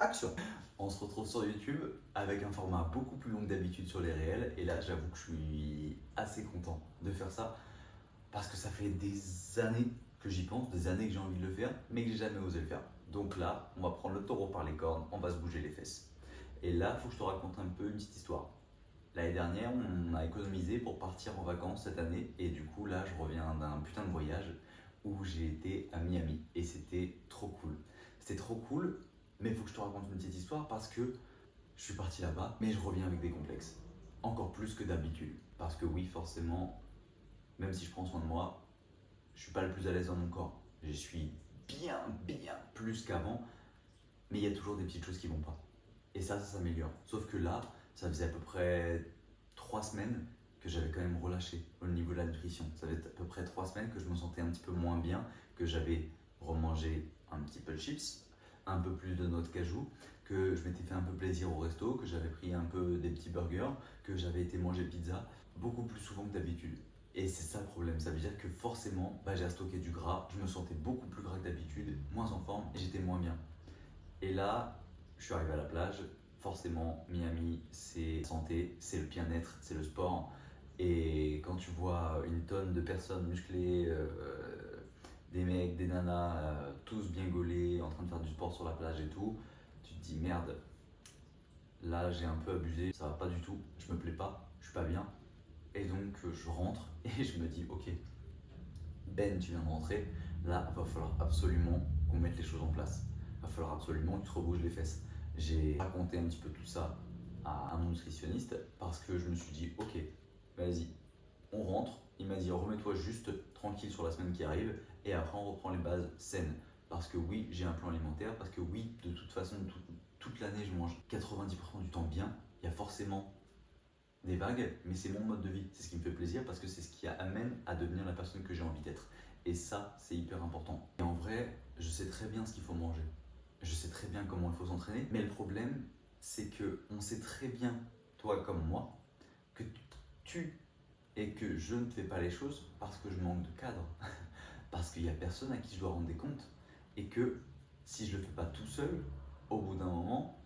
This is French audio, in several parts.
Action! On se retrouve sur YouTube avec un format beaucoup plus long que d'habitude sur les réels. Et là, j'avoue que je suis assez content de faire ça parce que ça fait des années que j'y pense, des années que j'ai envie de le faire, mais que j'ai jamais osé le faire. Donc là, on va prendre le taureau par les cornes, on va se bouger les fesses. Et là, il faut que je te raconte un peu une petite histoire. L'année dernière, on a économisé pour partir en vacances cette année. Et du coup, là, je reviens d'un putain de voyage où j'ai été à Miami. Et c'était trop cool. C'était trop cool, mais il faut que je te raconte une petite histoire parce que je suis parti là-bas, mais je reviens avec des complexes. Encore plus que d'habitude. Parce que oui, forcément, même si je prends soin de moi, je suis pas le plus à l'aise dans mon corps. Je suis bien plus qu'avant, mais il y a toujours des petites choses qui vont pas. Et ça s'améliore. Sauf que là, ça faisait à peu près 3 semaines que j'avais quand même relâché au niveau de la nutrition. Ça faisait à peu près 3 semaines que je me sentais un petit peu moins bien, que j'avais remangé un petit peu de chips, un peu plus de noix de cajou, que je m'étais fait un peu plaisir au resto, que j'avais pris un peu des petits burgers, que j'avais été manger pizza beaucoup plus souvent que d'habitude. Et c'est ça le problème, ça veut dire que forcément, j'ai stocké du gras, je me sentais beaucoup plus gras que d'habitude, moins en forme et j'étais moins bien. Et là, je suis arrivé à la plage. Forcément, Miami, c'est santé, c'est le bien-être, c'est le sport. Et quand tu vois une tonne de personnes musclées, des mecs, des nanas, tous bien gaulés, en train de faire du sport sur la plage et tout, tu te dis merde, là j'ai un peu abusé, ça va pas du tout, je me plais pas, je suis pas bien. Et donc je rentre et je me dis ok, Ben, tu viens de rentrer, là, va falloir absolument qu'on mette les choses en place. Va falloir absolument que tu te rebouges les fesses. J'ai raconté un petit peu tout ça à un nutritionniste parce que je me suis dit, ok, vas-y, on rentre. Il m'a dit, remets-toi juste tranquille sur la semaine qui arrive et après on reprend les bases saines. Parce que oui, j'ai un plan alimentaire, parce que oui, de toute façon, toute l'année, je mange 90% du temps bien. Il y a forcément des vagues, mais c'est mon mode de vie. C'est ce qui me fait plaisir parce que c'est ce qui amène à devenir la personne que j'ai envie d'être. Et ça, c'est hyper important. Et en vrai, je sais très bien ce qu'il faut manger. Je sais très bien comment il faut s'entraîner. Mais le problème, c'est que on sait très bien, toi comme moi, que tu et que je ne fais pas les choses parce que je manque de cadre. Parce qu'il n'y a personne à qui je dois rendre des comptes. Et que si je ne le fais pas tout seul, au bout d'un moment,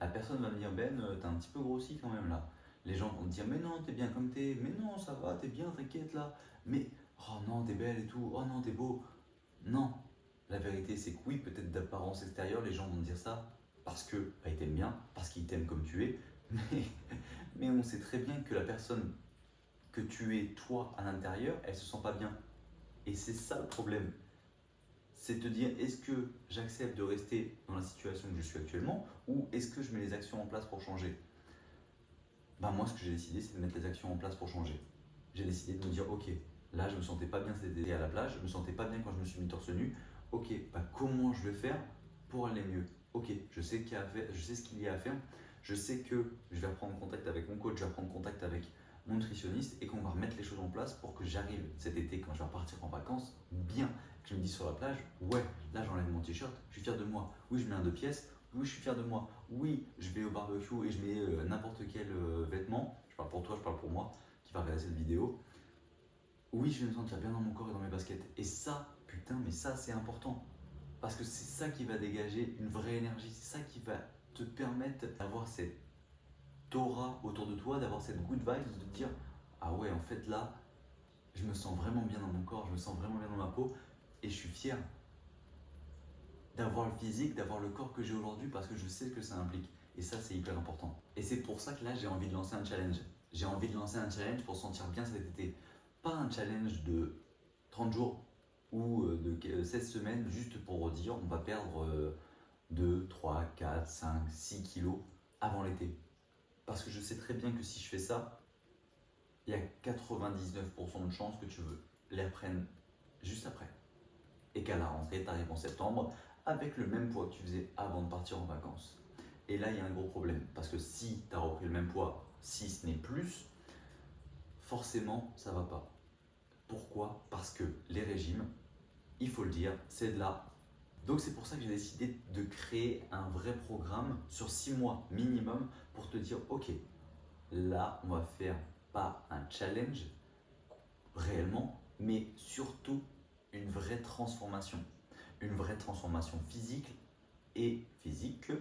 la personne va me dire Ben, t'as un petit peu grossi quand même là. Les gens vont te dire mais non, t'es bien comme t'es, mais non, ça va, t'es bien, t'inquiète là. Mais oh non, t'es belle et tout, oh non, t'es beau. Non, la vérité c'est que oui, peut-être d'apparence extérieure, les gens vont te dire ça parce que ils t'aiment bien, parce qu'ils t'aiment comme tu es. Mais, mais on sait très bien que la personne que tu es toi à l'intérieur, elle se sent pas bien. Et c'est ça le problème. C'est te dire est-ce que j'accepte de rester dans la situation que je suis actuellement ou est-ce que je mets les actions en place pour changer. Moi ce que j'ai décidé c'est de mettre les actions en place pour changer. J'ai décidé de me dire ok, là je me sentais pas bien cet été à la plage, je me sentais pas bien quand je me suis mis torse nu, ok, comment je vais faire pour aller mieux. Ok, je sais, je sais ce qu'il y a à faire, je sais que je vais reprendre contact avec mon coach, je vais reprendre contact avec mon nutritionniste et qu'on va remettre les choses en place pour que j'arrive cet été quand je vais repartir en vacances bien. Que je me dis sur la plage, ouais, là j'enlève mon t-shirt, je suis fier de moi. Oui, je mets un 2 pièces, oui, je suis fier de moi. Oui, je vais au barbecue et je mets n'importe quel vêtement. Je parle pour toi, je parle pour moi qui va regarder cette vidéo. Oui, je vais me sentir bien dans mon corps et dans mes baskets. Et ça, putain, mais ça, c'est important. Parce que c'est ça qui va dégager une vraie énergie. C'est ça qui va te permettre d'avoir cette aura autour de toi, d'avoir cette good vibe, de te dire ah ouais, en fait là, je me sens vraiment bien dans mon corps, je me sens vraiment bien dans ma peau et je suis fier d'avoir le physique, d'avoir le corps que j'ai aujourd'hui parce que je sais ce que ça implique. Et ça, c'est hyper important. Et c'est pour ça que là, j'ai envie de lancer un challenge. J'ai envie de lancer un challenge pour se sentir bien cet été. Pas un challenge de 30 jours ou de 16 semaines juste pour dire on va perdre 2, 3, 4, 5, 6 kilos avant l'été. Parce que je sais très bien que si je fais ça, il y a 99% de chances que tu les reprennes juste après. Et qu'à la rentrée, tu arrives en septembre avec le même poids que tu faisais avant de partir en vacances. Et là, il y a un gros problème. Parce que si tu as repris le même poids, si ce n'est plus, forcément, ça va pas. Pourquoi? Parce que les régimes, il faut le dire, c'est de l'art. Donc c'est pour ça que j'ai décidé de créer un vrai programme sur 6 mois minimum pour te dire, ok, là, on va faire pas un challenge réellement, mais surtout une vraie transformation. Une vraie transformation physique et physique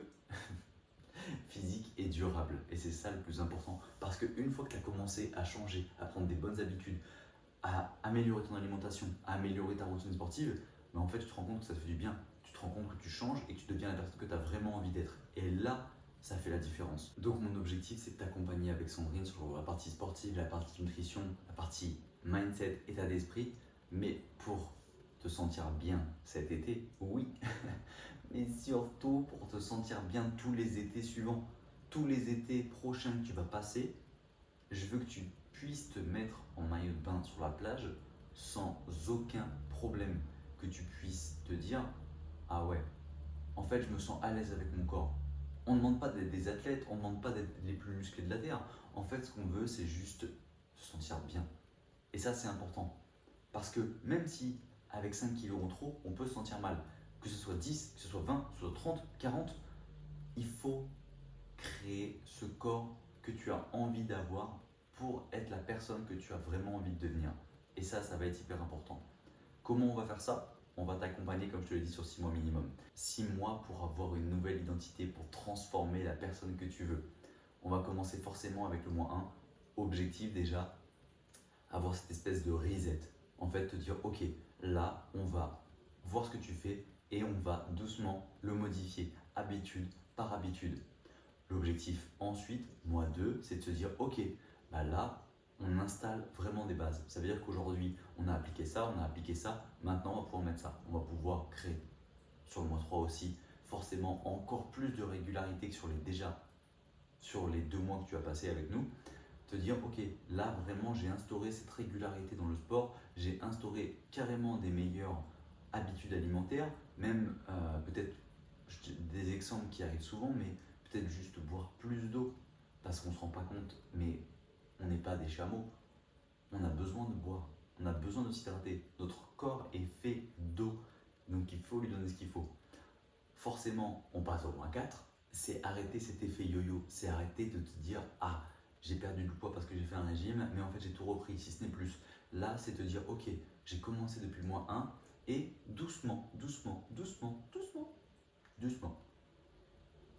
physique et durable. Et c'est ça le plus important. Parce qu'une fois que tu as commencé à changer, à prendre des bonnes habitudes, à améliorer ton alimentation, à améliorer ta routine sportive, mais en fait, tu te rends compte que ça te fait du bien. Tu te rends compte que tu changes et que tu deviens la personne que tu as vraiment envie d'être. Et là, ça fait la différence. Donc, mon objectif, c'est de t'accompagner avec Sandrine sur la partie sportive, la partie nutrition, la partie mindset, état d'esprit, mais pour te sentir bien cet été, oui, mais surtout pour te sentir bien tous les étés suivants, tous les étés prochains que tu vas passer. Je veux que tu puisses te mettre en maillot de bain sur la plage sans aucun problème. Que tu puisses te dire, ah ouais, en fait je me sens à l'aise avec mon corps. On ne demande pas d'être des athlètes, on ne demande pas d'être les plus musclés de la Terre. En fait, ce qu'on veut, c'est juste se sentir bien. Et ça, c'est important. Parce que même si avec 5 kilos en trop, on peut se sentir mal, que ce soit 10, que ce soit 20, que ce soit 30, 40, il faut créer ce corps que tu as envie d'avoir pour être la personne que tu as vraiment envie de devenir. Et ça va être hyper important. Comment on va faire ça? On va t'accompagner, comme je te l'ai dit, sur 6 mois minimum. 6 mois pour avoir une nouvelle identité, pour transformer la personne que tu veux. On va commencer forcément avec le mois 1. Objectif déjà, avoir cette espèce de reset. En fait, te dire, ok, là, on va voir ce que tu fais et on va doucement le modifier, habitude par habitude. L'objectif ensuite, mois 2, c'est de se dire, ok, bah là, on installe vraiment des bases. Ça veut dire qu'aujourd'hui, on a appliqué ça, maintenant on va pouvoir mettre ça. On va pouvoir créer sur le mois 3 aussi, forcément encore plus de régularité que sur les 2 mois que tu as passé avec nous. Te dire, ok, là vraiment j'ai instauré cette régularité dans le sport, j'ai instauré carrément des meilleures habitudes alimentaires, même peut-être des exemples qui arrivent souvent, mais peut-être juste boire plus d'eau, parce qu'on ne se rend pas compte, mais on n'est pas des chameaux, on a besoin de boire, on a besoin de s'hydrater, notre corps est fait d'eau, donc il faut lui donner ce qu'il faut. Forcément, on passe au point 4, c'est arrêter cet effet yo-yo, c'est arrêter de te dire, ah, j'ai perdu du poids parce que j'ai fait un régime, mais en fait j'ai tout repris, si ce n'est plus. Là, c'est te dire, ok, j'ai commencé depuis le mois 1 et doucement,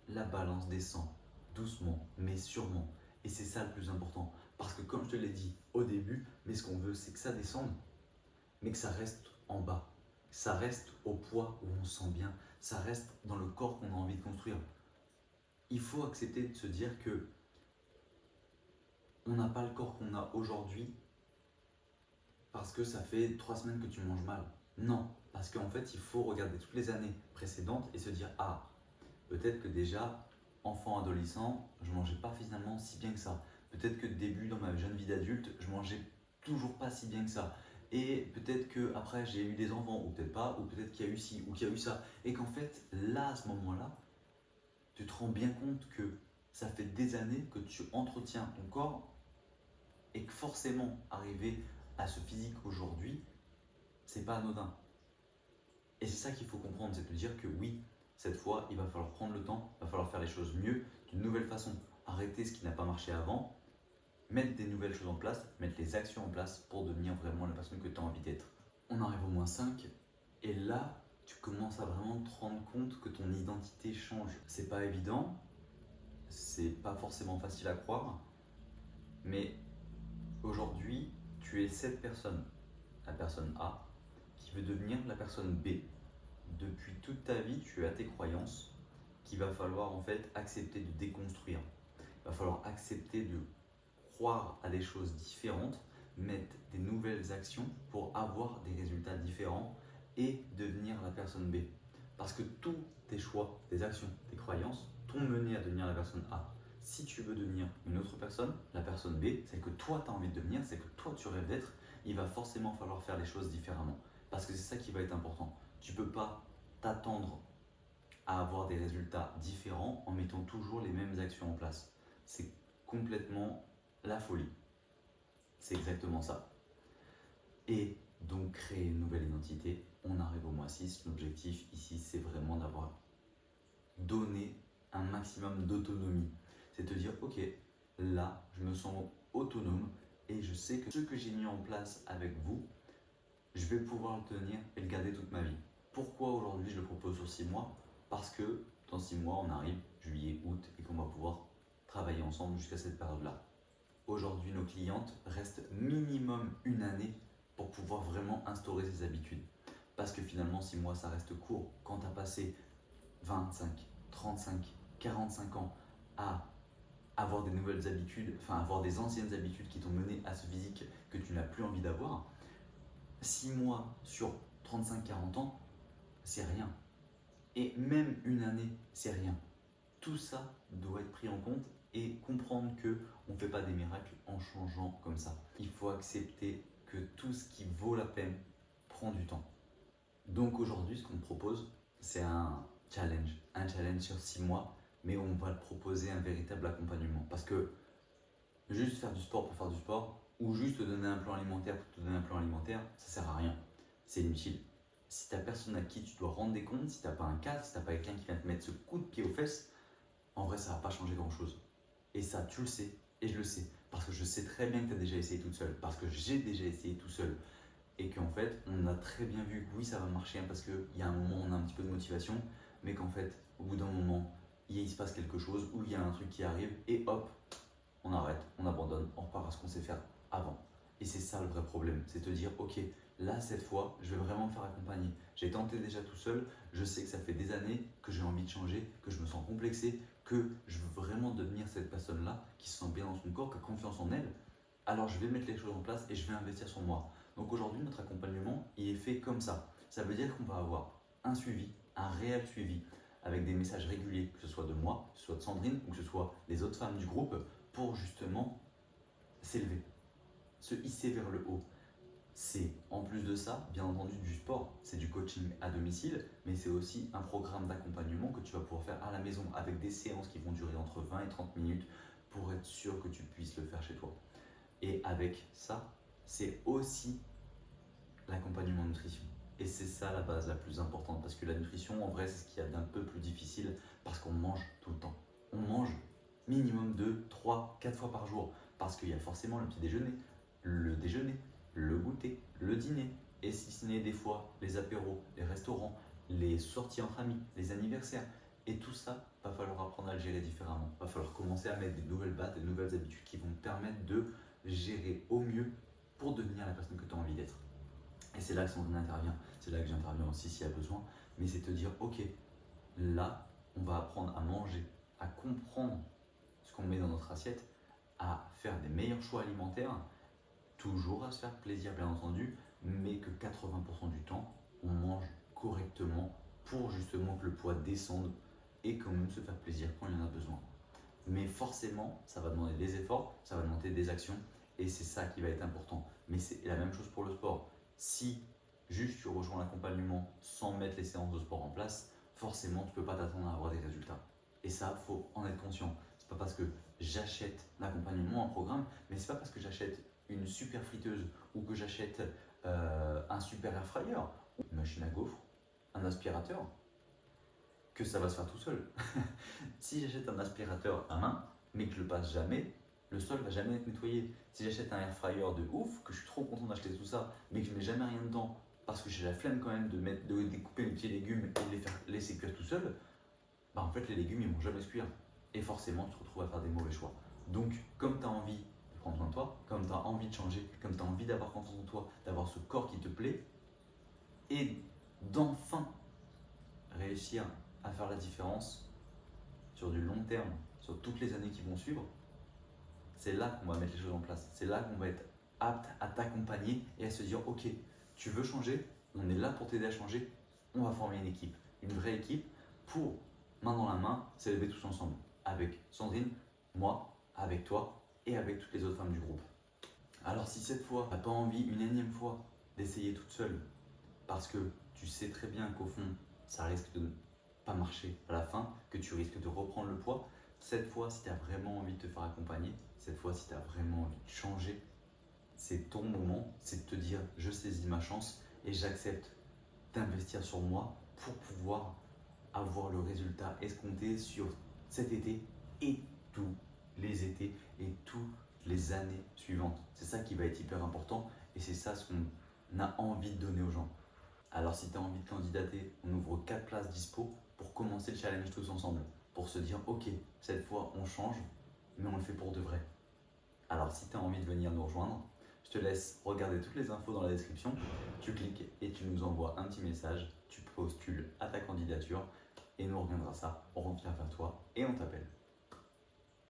la balance descend, doucement, mais sûrement. Et c'est ça le plus important. Parce que comme je te l'ai dit au début, mais ce qu'on veut, c'est que ça descende, mais que ça reste en bas. Ça reste au poids où on se sent bien. Ça reste dans le corps qu'on a envie de construire. Il faut accepter de se dire que on n'a pas le corps qu'on a aujourd'hui parce que ça fait 3 semaines que tu manges mal. Non, parce qu'en fait, il faut regarder toutes les années précédentes et se dire, ah, peut-être que déjà, enfant, adolescent, je mangeais pas finalement si bien que ça. Peut-être que début dans ma jeune vie d'adulte, je mangeais toujours pas si bien que ça. Et peut-être que après j'ai eu des enfants, ou peut-être pas, ou peut-être qu'il y a eu ci, ou qu'il y a eu ça. Et qu'en fait, là, à ce moment-là, tu te rends bien compte que ça fait des années que tu entretiens ton corps et que forcément, arriver à ce physique aujourd'hui, c'est pas anodin. Et c'est ça qu'il faut comprendre, c'est de dire que oui, cette fois, il va falloir prendre le temps, il va falloir faire les choses mieux, d'une nouvelle façon. Arrêter ce qui n'a pas marché avant, mettre des nouvelles choses en place, mettre les actions en place pour devenir vraiment la personne que tu as envie d'être. On arrive au moins 5, et là, tu commences à vraiment te rendre compte que ton identité change. C'est pas évident, c'est pas forcément facile à croire, mais aujourd'hui, tu es cette personne, la personne A, qui veut devenir la personne B. Depuis toute ta vie, tu as tes croyances qu'il va falloir en fait accepter de déconstruire. Il va falloir accepter de croire à des choses différentes, mettre des nouvelles actions pour avoir des résultats différents et devenir la personne B. Parce que tous tes choix, tes actions, tes croyances t'ont mené à devenir la personne A. Si tu veux devenir une autre personne, la personne B, celle que toi tu as envie de devenir, celle que toi tu rêves d'être, il va forcément falloir faire les choses différemment. Parce que c'est ça qui va être important. Tu ne peux pas t'attendre à avoir des résultats différents en mettant toujours les mêmes actions en place. C'est complètement la folie. C'est exactement ça. Et donc créer une nouvelle identité, on arrive au mois 6. L'objectif ici, c'est vraiment d'avoir donné un maximum d'autonomie. C'est te dire, ok, là, je me sens autonome et je sais que ce que j'ai mis en place avec vous, je vais pouvoir le tenir et le garder toute ma vie. Pourquoi aujourd'hui je le propose sur 6 mois? Parce que dans 6 mois, on arrive, je juillet, août et qu'on va pouvoir travailler ensemble jusqu'à cette période-là. Aujourd'hui, nos clientes restent minimum une année pour pouvoir vraiment instaurer ces habitudes. Parce que finalement, 6 mois, ça reste court. Quand tu as passé 25, 35, 45 ans à avoir des nouvelles habitudes, enfin avoir des anciennes habitudes qui t'ont mené à ce physique que tu n'as plus envie d'avoir, 6 mois sur 35-40 ans, c'est rien. Et même une année, c'est rien. Tout ça doit être pris en compte et comprendre que on ne fait pas des miracles en changeant comme ça. Il faut accepter que tout ce qui vaut la peine prend du temps. Donc aujourd'hui, ce qu'on te propose, c'est un challenge sur 6 mois, mais on va te proposer un véritable accompagnement. Parce que juste faire du sport pour faire du sport, ou juste te donner un plan alimentaire pour te donner un plan alimentaire, ça sert à rien. C'est inutile. Si tu n'as personne à qui tu dois rendre des comptes, si tu n'as pas un cadre, si tu n'as pas quelqu'un qui vient te mettre ce coup de pied aux fesses, en vrai, ça va pas changer grand-chose. Et ça, tu le sais, et je le sais. Parce que je sais très bien que tu as déjà essayé toute seule. Parce que j'ai déjà essayé tout seul. Et qu'en fait, on a très bien vu que oui, ça va marcher, hein, parce qu'il y a un moment, on a un petit peu de motivation, mais qu'en fait, au bout d'un moment, il se passe quelque chose, ou il y a un truc qui arrive, et hop, on arrête, on abandonne, on repart à ce qu'on sait faire avant. Et c'est ça le vrai problème, c'est te dire, ok, là, cette fois, je vais vraiment me faire accompagner. J'ai tenté déjà tout seul, je sais que ça fait des années que j'ai envie de changer, que je me sens complexé, que je veux vraiment devenir cette personne-là qui se sent bien dans son corps, qui a confiance en elle. Alors je vais mettre les choses en place et je vais investir sur moi. Donc aujourd'hui, notre accompagnement, il est fait comme ça. Ça veut dire qu'on va avoir un suivi, un réel suivi, avec des messages réguliers, que ce soit de moi, que ce soit de Sandrine ou que ce soit des autres femmes du groupe, pour justement s'élever, se hisser vers le haut. C'est en plus de ça, bien entendu, du sport, c'est du coaching à domicile, mais c'est aussi un programme d'accompagnement que tu vas pouvoir faire à la maison avec des séances qui vont durer entre 20 et 30 minutes pour être sûr que tu puisses le faire chez toi. Et avec ça, c'est aussi l'accompagnement nutrition. Et c'est ça la base la plus importante parce que la nutrition, en vrai, c'est ce qu'il y a d'un peu plus difficile parce qu'on mange tout le temps. On mange minimum 2, 3, 4 fois par jour parce qu'il y a forcément le petit déjeuner, le goûter, le dîner et si ce n'est des fois les apéros, les restaurants, les sorties entre amis, les anniversaires. Et tout ça, va falloir apprendre à le gérer différemment. Va falloir commencer à mettre des nouvelles bases, des nouvelles habitudes qui vont te permettre de gérer au mieux pour devenir la personne que tu as envie d'être. Et c'est là que Sandrine intervient, c'est là que j'interviens aussi s'il y a besoin, mais c'est te dire, ok, là, on va apprendre à manger, à comprendre ce qu'on met dans notre assiette, à faire des meilleurs choix alimentaires, toujours à se faire plaisir bien entendu, mais que 80% du temps, on mange correctement pour justement que le poids descende et quand même se faire plaisir quand il y en a besoin. Mais forcément, ça va demander des efforts, ça va demander des actions et c'est ça qui va être important. Mais c'est la même chose pour le sport. Si juste tu rejoins l'accompagnement sans mettre les séances de sport en place, forcément tu ne peux pas t'attendre à avoir des résultats. Et ça, il faut en être conscient. C'est pas parce que j'achète l'accompagnement, un programme, mais c'est pas parce que j'achète une super friteuse ou que j'achète un super air fryer, une machine à gaufres, un aspirateur, que ça va se faire tout seul. Si j'achète un aspirateur à main, mais que je le passe jamais, le sol va jamais être nettoyé. Si j'achète un air fryer de ouf, que je suis trop content d'acheter tout ça, mais que je mets jamais rien dedans, parce que j'ai la flemme quand même de découper mes petits légumes et de les faire laisser cuire tout seul, bah en fait les légumes ils vont jamais se cuire. Et forcément tu te retrouves à faire des mauvais choix. Donc comme tu as envie de prendre soin de toi, comme tu as envie de changer, comme tu as envie d'avoir confiance en toi, d'avoir ce corps qui te plaît, et d'enfin réussir à faire la différence sur du long terme, sur toutes les années qui vont suivre, c'est là qu'on va mettre les choses en place. C'est là qu'on va être apte à t'accompagner et à se dire, ok, tu veux changer, on est là pour t'aider à changer, on va former une équipe, une vraie équipe pour, main dans la main, s'élever tous ensemble. Avec Sandrine, moi, avec toi et avec toutes les autres femmes du groupe. Alors si cette fois, tu n'as pas envie une énième fois d'essayer toute seule, parce que tu sais très bien qu'au fond, ça risque de ne pas marcher à la fin, que tu risques de reprendre le poids, cette fois, si tu as vraiment envie de te faire accompagner, cette fois, si tu as vraiment envie de changer, c'est ton moment, c'est de te dire je saisis ma chance et j'accepte d'investir sur moi pour pouvoir avoir le résultat escompté sur cet été et tous les étés et toutes les années suivantes. C'est ça qui va être hyper important et c'est ça ce qu'on a envie de donner aux gens. Alors si tu as envie de candidater, on ouvre 4 places dispo pour commencer le challenge tous ensemble. pour se dire ok, cette fois on change, mais on le fait pour de vrai. Alors si tu as envie de venir nous rejoindre, je te laisse regarder toutes les infos dans la description, tu cliques et tu nous envoies un petit message, tu postules à ta candidature et nous on reviendra ça, on revient vers toi et on t'appelle.